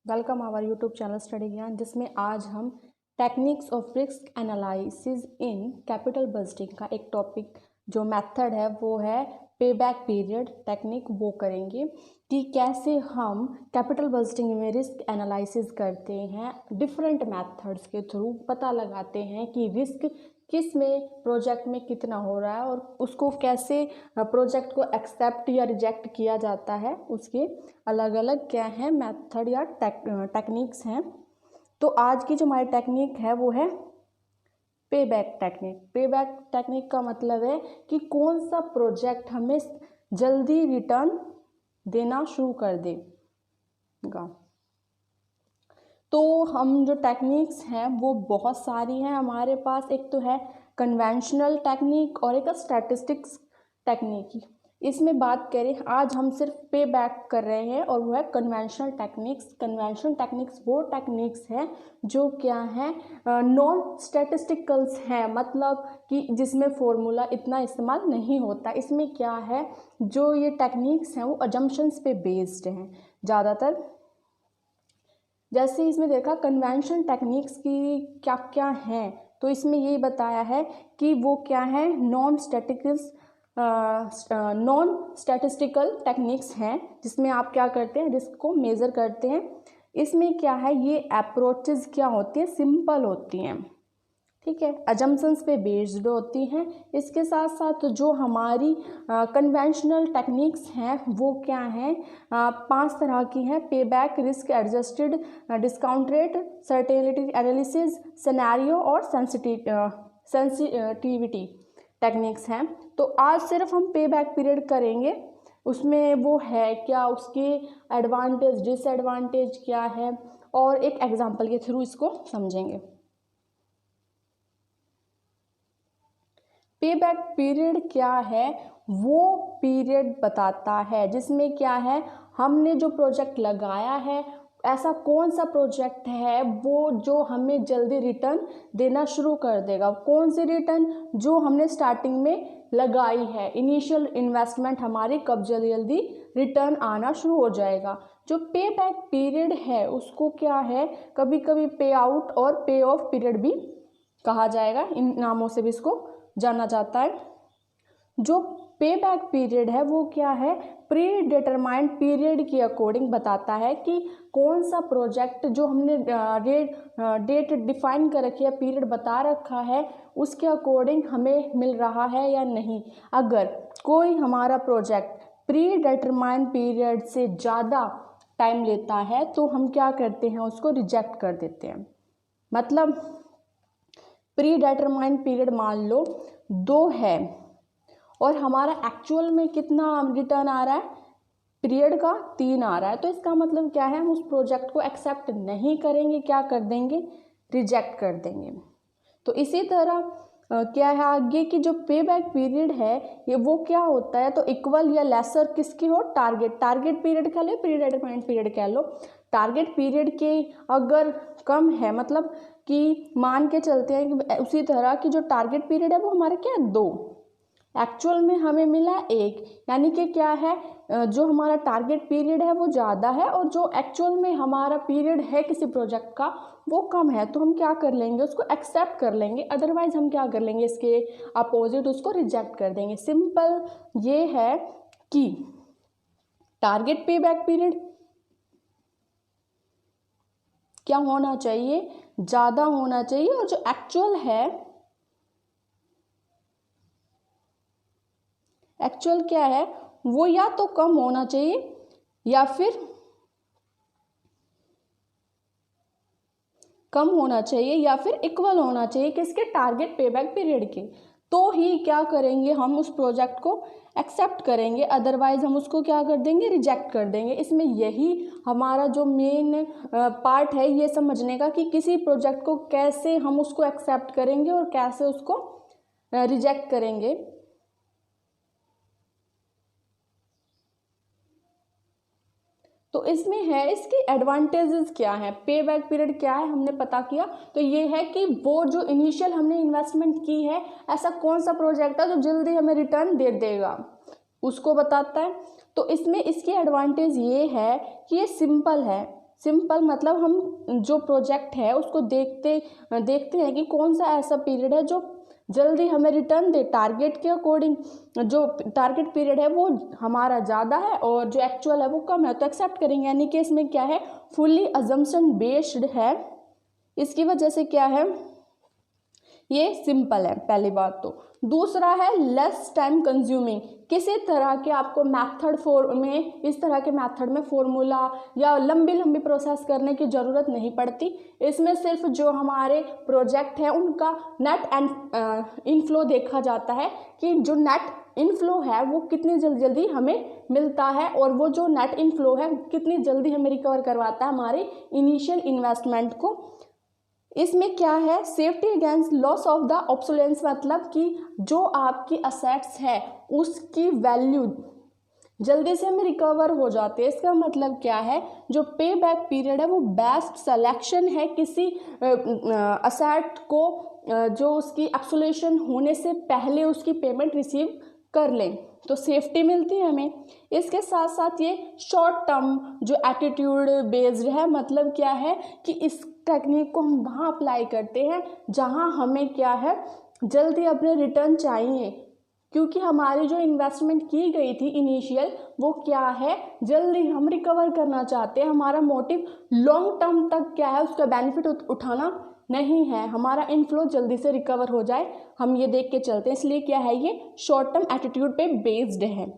Welcome our YouTube channel study Gyan, जिसमें आज हम techniques of risk analysis in capital budgeting का एक टॉपिक जो मेथड है वो है पे बैक पीरियड टेक्निक। वो करेंगे कि कैसे हम कैपिटल बजटिंग में रिस्क एनालिसिस करते हैं, डिफरेंट मेथड्स के थ्रू पता लगाते हैं कि रिस्क किस में प्रोजेक्ट में कितना हो रहा है और उसको कैसे प्रोजेक्ट को एक्सेप्ट या रिजेक्ट किया जाता है। उसके अलग अलग क्या है मेथड या टेक्निक्स हैं। तो आज की जो हमारी टेक्निक है वो है पे बैक टेक्निक। पे बैक टेक्निक का मतलब है कि कौन सा प्रोजेक्ट हमें जल्दी रिटर्न देना शुरू कर देगा। तो हम जो टेक्निक्स हैं वो बहुत सारी हैं हमारे पास। एक तो है कन्वेंशनल टेक्निक और एक स्टैटिस्टिक्स टेक्निक। इसमें बात करें आज हम सिर्फ पे बैक कर रहे हैं और वो है कन्वेंशनल टेक्निक्स। कन्वेंशनल टेक्निक्स वो टेक्निक्स हैं जो क्या है नॉन स्टैटिस्टिकल्स हैं, मतलब कि जिसमें फॉर्मूला इतना इस्तेमाल नहीं होता। इसमें क्या है, जो ये टेक्निक्स हैं वो अजम्पशंस पे बेस्ड हैं ज़्यादातर। जैसे इसमें देखा कन्वेंशन टेक्निक्स की क्या क्या हैं, तो इसमें यही बताया है कि वो क्या है नॉन स्टैटिस्टिकल टेक्निक्स हैं, जिसमें आप क्या करते हैं रिस्क को मेज़र करते हैं। इसमें क्या है ये अप्रोचेस क्या होती हैं, सिंपल होती हैं, ठीक है, अजम्पशंस पे बेस्ड होती हैं। इसके साथ साथ जो हमारी कन्वेंशनल टेक्निक्स हैं वो क्या हैं, 5 तरह की हैं। पे back, risk adjusted, discount rate, certainty analysis, scenario और सेंसिटिविटी टेक्निक्स हैं। तो आज सिर्फ हम पे बैक पीरियड करेंगे, उसमें वो है क्या, उसके एडवांटेज डिसएडवांटेज क्या है, और एक एग्जाम्पल के थ्रू इसको समझेंगे। पे बैक पीरियड क्या है, वो पीरियड बताता है जिसमें क्या है हमने जो प्रोजेक्ट लगाया है, ऐसा कौन सा प्रोजेक्ट है वो जो हमें जल्दी रिटर्न देना शुरू कर देगा। कौन सी रिटर्न, जो हमने स्टार्टिंग में लगाई है, इनिशियल इन्वेस्टमेंट हमारी कब जल्दी जल्दी रिटर्न आना शुरू हो जाएगा। जो पे बैक पीरियड है उसको क्या है, कभी कभी पे आउट और पे ऑफ पीरियड भी कहा जाएगा, इन नामों से भी इसको जाना जाता है। जो पे बैक पीरियड है वो क्या है, प्री डिटरमाइंड पीरियड के अकॉर्डिंग बताता है कि कौन सा प्रोजेक्ट जो हमने डेट डिफाइन कर रखी है, पीरियड बता रखा है, उसके अकॉर्डिंग हमें मिल रहा है या नहीं। अगर कोई हमारा प्रोजेक्ट प्री डिटरमाइंड पीरियड से ज़्यादा टाइम लेता है तो हम क्या करते हैं, उसको रिजेक्ट कर देते हैं। मतलब प्री डिटरमाइंड पीरियड मान लो 2 है और हमारा एक्चुअल में कितना रिटर्न आ रहा है, पीरियड का 3 आ रहा है, तो इसका मतलब क्या है, हम उस प्रोजेक्ट को एक्सेप्ट नहीं करेंगे, क्या कर देंगे, रिजेक्ट कर देंगे। तो इसी तरह क्या है आगे कि जो पे बैक पीरियड है ये वो क्या होता है, तो इक्वल या लेसर किसकी हो, टारगेट पीरियड कह लो, प्री डिटरमाइंड पीरियड कह लो। टारगेट पीरियड के अगर कम है, मतलब कि मान के चलते हैं कि उसी तरह की जो टारगेट पीरियड है वो हमारा क्या है 2, एक्चुअल में हमें मिला 1, यानी कि क्या है जो हमारा टारगेट पीरियड है वो ज़्यादा है और जो एक्चुअल में हमारा पीरियड है किसी प्रोजेक्ट का वो कम है। तो हम क्या कर लेंगे, उसको एक्सेप्ट कर लेंगे, अदरवाइज हम क्या कर लेंगे, इसके अपोजिट उसको रिजेक्ट कर देंगे। सिंपल ये है कि टारगेट पे बैक पीरियड क्या होना चाहिए, ज़्यादा होना चाहिए, और जो एक्चुअल है, एक्चुअल क्या है वो या तो कम होना चाहिए या फिर कम होना चाहिए या फिर इक्वल होना चाहिए किसके, टारगेट पे बैक पीरियड के। तो ही क्या करेंगे, हम उस प्रोजेक्ट को एक्सेप्ट करेंगे, अदरवाइज हम उसको क्या कर देंगे, रिजेक्ट कर देंगे। इसमें यही हमारा जो मेन पार्ट है ये समझने का कि किसी प्रोजेक्ट को कैसे हम उसको एक्सेप्ट करेंगे और कैसे उसको रिजेक्ट करेंगे। तो इसमें है इसके एडवांटेजेस क्या है, पे बैक पीरियड क्या है हमने पता किया। तो ये है कि वो जो इनिशियल हमने इन्वेस्टमेंट की है, ऐसा कौन सा प्रोजेक्ट है जो जल्दी हमें रिटर्न दे देगा, उसको बताता है। तो इसमें इसके एडवांटेज ये है कि ये सिंपल है, सिंपल मतलब हम जो प्रोजेक्ट है उसको देखते हैं कि कौन सा ऐसा पीरियड है जो जल्दी हमें रिटर्न दे टारगेट के अकॉर्डिंग। जो टारगेट पीरियड है वो हमारा ज़्यादा है और जो एक्चुअल है वो कम है तो एक्सेप्ट करेंगे, यानी कि इसमें क्या है, फुल्ली अजम्पशन बेस्ड है। इसकी वजह से क्या है, ये सिंपल है पहली बात तो। दूसरा है लेस टाइम कंज्यूमिंग, किसी तरह के आपको इस तरह के मेथड में फॉर्मूला या लंबी लंबी प्रोसेस करने की ज़रूरत नहीं पड़ती। इसमें सिर्फ जो हमारे प्रोजेक्ट है उनका नेट एंड इनफ्लो देखा जाता है कि जो नेट इनफ्लो है वो कितनी जल्दी हमें मिलता है और वो जो नेट इनफ्लो है कितनी जल्दी हमें रिकवर करवाता है हमारे इनिशियल इन्वेस्टमेंट को। इसमें क्या है, safety against loss of the obsolescence, मतलब कि जो आपकी असेट्स है उसकी वैल्यू जल्दी से हमें रिकवर हो जाती है। इसका मतलब क्या है, जो पे बैक पीरियड है वो बेस्ट सिलेक्शन है किसी असेट को जो उसकी ऑब्सोलेशन होने से पहले उसकी पेमेंट रिसीव कर लें, तो सेफ्टी मिलती है हमें। इसके साथ साथ ये शॉर्ट टर्म जो एटीट्यूड बेस्ड है, मतलब क्या है कि इस टेक्निक को हम वहाँ अप्लाई करते हैं जहाँ हमें क्या है, जल्दी अपने रिटर्न चाहिए, क्योंकि हमारी जो इन्वेस्टमेंट की गई थी इनिशियल वो क्या है, जल्दी हम रिकवर करना चाहते हैं। हमारा मोटिव लॉन्ग टर्म तक क्या है, उसका बेनिफिट उठाना नहीं है, हमारा इनफ्लो जल्दी से रिकवर हो जाए, हम ये देख के चलते हैं। इसलिए क्या है, ये शॉर्ट टर्म एटीट्यूड पे बेस्ड है।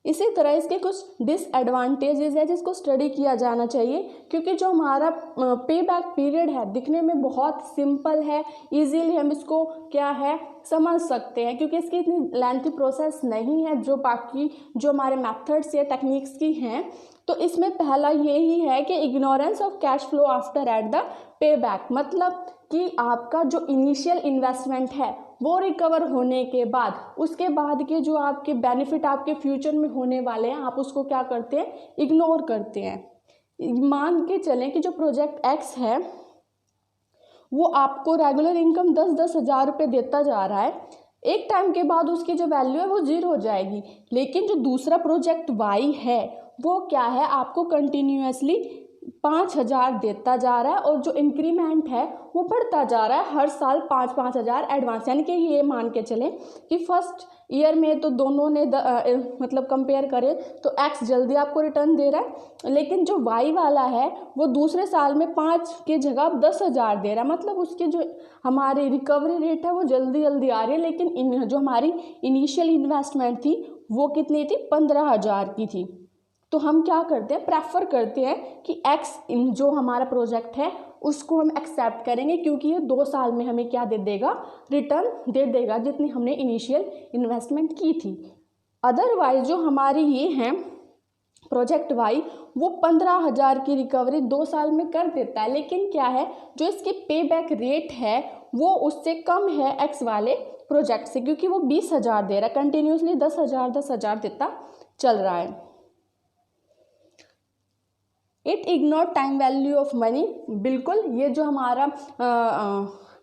इसी तरह इसके कुछ डिसएडवांटेजेस है जिसको स्टडी किया जाना चाहिए, क्योंकि जो हमारा पे बैक पीरियड है दिखने में बहुत सिंपल है, इजीली हम इसको क्या है समझ सकते हैं, क्योंकि इसकी इतनी लेंथी प्रोसेस नहीं है जो बाकी जो हमारे मेथड्स या टेक्निक्स की हैं। तो इसमें पहला यही है कि ignorance of cash flow after at the pay back, मतलब कि आपका जो इनिशियल इन्वेस्टमेंट है वो रिकवर होने के बाद उसके बाद के जो आपके बेनिफिट आपके फ्यूचर में होने वाले हैं आप उसको क्या करते हैं, इग्नोर करते हैं। मान के चलें कि जो प्रोजेक्ट एक्स है वो आपको रेगुलर इनकम 10-10 हज़ार रुपये देता जा रहा है, एक टाइम के बाद उसकी जो वैल्यू है वो 0 हो जाएगी। लेकिन जो दूसरा प्रोजेक्ट वाई है वो क्या है, आपको कंटिन्यूसली 5,000 देता जा रहा है और जो इंक्रीमेंट है वो बढ़ता जा रहा है हर साल 5-5 हज़ार एडवांस। यानी कि ये मान के चलें कि फर्स्ट ईयर में तो दोनों ने मतलब कंपेयर करें तो एक्स जल्दी आपको रिटर्न दे रहा है, लेकिन जो वाई वाला है वो दूसरे साल में 5 की जगह 10,000 दे रहा है, मतलब उसकी जो हमारी रिकवरी रेट है वो जल्दी आ रही है। लेकिन जो हमारी इनिशियल इन्वेस्टमेंट थी वो कितनी थी, 15,000 की थी। तो हम क्या करते हैं, प्रेफर करते हैं कि एक्स जो हमारा प्रोजेक्ट है उसको हम एक्सेप्ट करेंगे, क्योंकि ये 2 साल में हमें क्या दे देगा, रिटर्न दे देगा जितनी हमने इनिशियल इन्वेस्टमेंट की थी। अदरवाइज जो हमारी ये हैं प्रोजेक्ट वाई वो 15,000 की रिकवरी 2 साल में कर देता है, लेकिन क्या है जो इसकी पे बैक रेट है वो उससे कम है एक्स वाले प्रोजेक्ट से, क्योंकि वो 20,000 दे रहा है, कंटिन्यूसली 10,000 देता चल रहा है। It ignore time value of money, बिल्कुल ये जो हमारा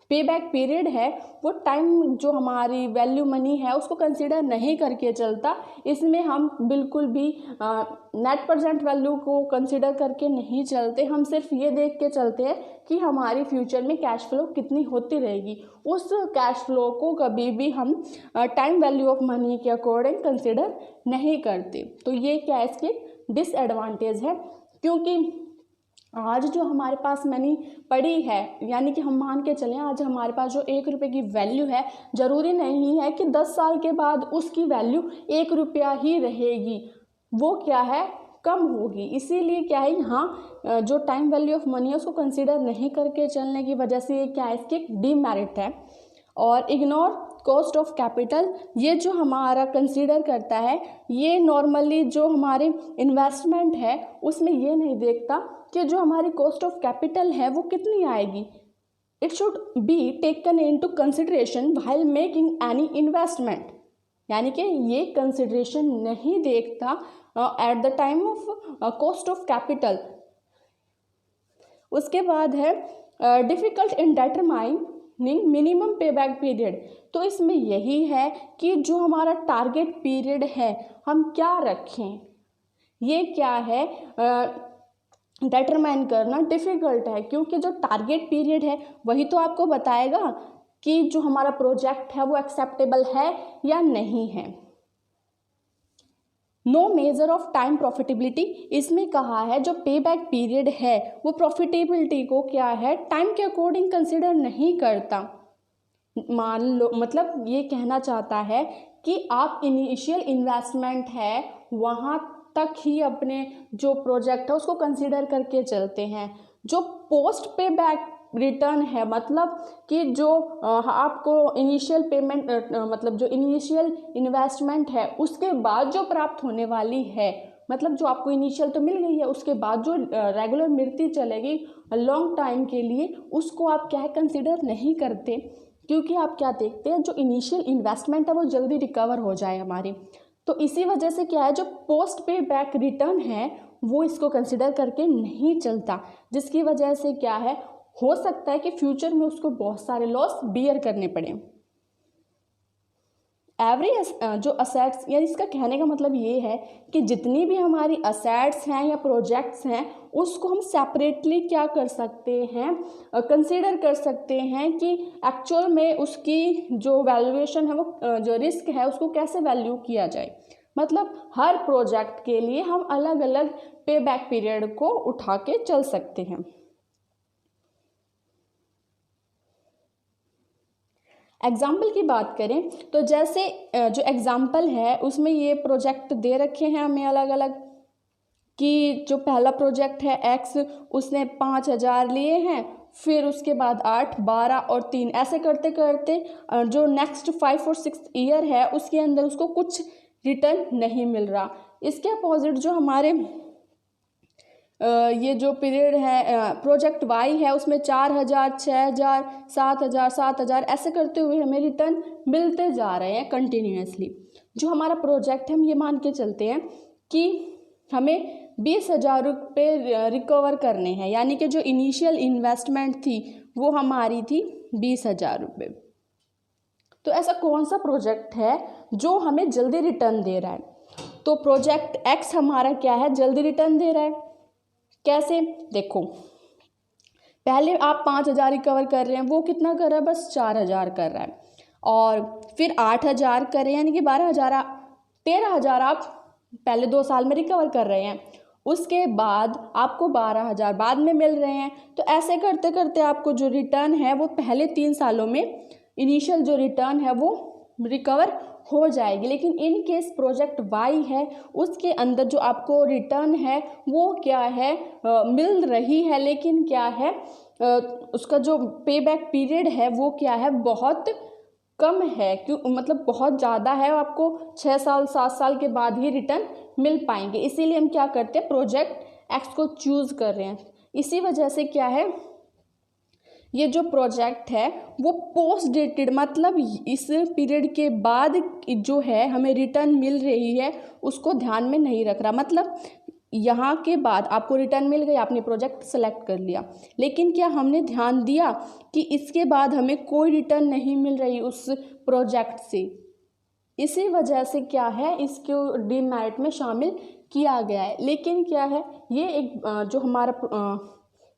पे बैक पीरियड है वो टाइम जो हमारी वैल्यू मनी है उसको कंसीडर नहीं करके चलता। इसमें हम बिल्कुल भी नेट प्रेजेंट वैल्यू को कंसीडर करके नहीं चलते, हम सिर्फ ये देख के चलते हैं कि हमारी फ्यूचर में कैश फ्लो कितनी होती रहेगी। उस कैश फ्लो को कभी भी हम टाइम वैल्यू ऑफ मनी के अकॉर्डिंग कंसीडर नहीं करते। तो ये क्या है, इसकी डिसएडवांटेज है, क्योंकि आज जो हमारे पास मनी पड़ी है, यानी कि हम मान के चलें आज हमारे पास जो 1 रुपये की वैल्यू है, ज़रूरी नहीं है कि 10 साल के बाद उसकी वैल्यू 1 रुपया ही रहेगी, वो क्या है कम होगी। इसीलिए क्या है यहाँ जो टाइम वैल्यू ऑफ मनी है उसको कंसीडर नहीं करके चलने की वजह से ये क्या है, इसकी डीमेरिट है। और इग्नोर कॉस्ट ऑफ कैपिटल, ये जो हमारा कंसीडर करता है, ये नॉर्मली जो हमारे इन्वेस्टमेंट है उसमें ये नहीं देखता कि जो हमारी कॉस्ट ऑफ कैपिटल है वो कितनी आएगी। It should be taken into consideration while making any investment, यानी कि ये कंसिडरेशन नहीं देखता at the time of cost of capital. उसके बाद है डिफ़िकल्ट इन डिटरमाइन मिनिमम पे बैक पीरियड। तो इसमें यही है कि जो हमारा टारगेट पीरियड है हम क्या रखें, ये क्या है डिटरमाइन करना डिफ़िकल्ट है, क्योंकि जो टारगेट पीरियड है वही तो आपको बताएगा कि जो हमारा प्रोजेक्ट है वो एक्सेप्टेबल है या नहीं है। No measure of time profitability, इसमें कहा है जो पे बैक पीरियड है वो प्रॉफिटेबिलिटी को क्या है टाइम के अकॉर्डिंग कंसिडर नहीं करता। मान लो मतलब ये कहना चाहता है कि आप इनिशियल इन्वेस्टमेंट है वहाँ तक ही अपने जो प्रोजेक्ट है उसको कंसिडर करके चलते हैं। जो पोस्ट पे बैक रिटर्न है मतलब कि जो आपको इनिशियल पेमेंट मतलब जो इनिशियल इन्वेस्टमेंट है उसके बाद जो प्राप्त होने वाली है, मतलब जो आपको इनिशियल तो मिल गई है उसके बाद जो रेगुलर मिलती चलेगी लॉन्ग टाइम के लिए, उसको आप क्या है कंसिडर नहीं करते, क्योंकि आप क्या देखते हैं जो इनिशियल इन्वेस्टमेंट है वो जल्दी रिकवर हो जाए हमारी। तो इसी वजह से क्या है जो पोस्ट पे बैक रिटर्न है वो इसको कंसिडर करके नहीं चलता, जिसकी वजह से क्या है हो सकता है कि फ्यूचर में उसको बहुत सारे लॉस बियर करने पड़े। एवरेज जो असेट्स, या इसका कहने का मतलब ये है कि जितनी भी हमारी असेट्स हैं या प्रोजेक्ट्स हैं उसको हम सेपरेटली क्या कर सकते हैं कंसीडर कर सकते हैं कि एक्चुअल में उसकी जो वैल्यूएशन है वो जो रिस्क है उसको कैसे वैल्यू किया जाए। मतलब हर प्रोजेक्ट के लिए हम अलग अलग पे बैक पीरियड को उठा के चल सकते हैं। एग्जाम्पल की बात करें तो जैसे जो एग्जाम्पल है उसमें ये प्रोजेक्ट दे रखे हैं हमें अलग अलग, कि जो पहला प्रोजेक्ट है एक्स उसने 5,000 लिए हैं, फिर उसके बाद 8, 12 और 3 ऐसे करते करते जो नेक्स्ट 5 और 6 ईयर है उसके अंदर उसको कुछ रिटर्न नहीं मिल रहा। इसके अपोजिट जो हमारे ये जो पीरियड है प्रोजेक्ट वाई है उसमें 4,000, 6,000, 7,000, 7,000 ऐसे करते हुए हमें रिटर्न मिलते जा रहे हैं कंटिन्यूसली। जो हमारा प्रोजेक्ट है हम ये मान के चलते हैं कि हमें 20,000 रुपये रिकवर करने हैं, यानी कि जो इनिशियल इन्वेस्टमेंट थी वो हमारी थी 20,000 रुपये। तो ऐसा कौन सा प्रोजेक्ट है जो हमें जल्दी रिटर्न दे रहा है? तो प्रोजेक्ट एक्स हमारा क्या है जल्दी रिटर्न दे रहा है। कैसे? देखो पहले आप 5,000 रिकवर कर रहे हैं, वो कितना कर रहा है बस 4,000 कर रहा है, और फिर 8,000 कर रहे हैं यानी कि 12,000 13,000 आप पहले 2 साल में रिकवर कर रहे हैं, उसके बाद आपको 12,000 बाद में मिल रहे हैं। तो ऐसे करते करते आपको जो रिटर्न है वो पहले 3 सालों में इनिशियल जो रिटर्न है वो रिकवर हो जाएगी। लेकिन इन केस प्रोजेक्ट वाई है उसके अंदर जो आपको रिटर्न है वो क्या है मिल रही है, लेकिन क्या है उसका जो पे बैक पीरियड है वो क्या है बहुत कम है, क्यों मतलब बहुत ज़्यादा है, आपको 6 साल 7 साल के बाद ही रिटर्न मिल पाएंगे। इसीलिए हम क्या करते हैं प्रोजेक्ट एक्स को चूज़ कर रहे हैं। इसी वजह से क्या है ये जो प्रोजेक्ट है वो पोस्ट डेटेड मतलब इस पीरियड के बाद जो है हमें रिटर्न मिल रही है उसको ध्यान में नहीं रख रहा। मतलब यहाँ के बाद आपको रिटर्न मिल गई, आपने प्रोजेक्ट सेलेक्ट कर लिया, लेकिन क्या हमने ध्यान दिया कि इसके बाद हमें कोई रिटर्न नहीं मिल रही उस प्रोजेक्ट से। इसी वजह से क्या है इसको डीमेरिट में शामिल किया गया है। लेकिन क्या है ये एक जो हमारा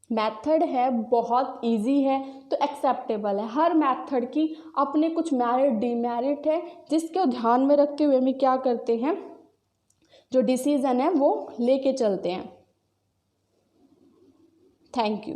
मेथड है बहुत इजी है तो एक्सेप्टेबल है। हर मेथड की अपने कुछ मेरिट डीमेरिट है जिसको ध्यान में रखते हुए हम क्या करते हैं जो डिसीजन है वो लेके चलते हैं। Thank you.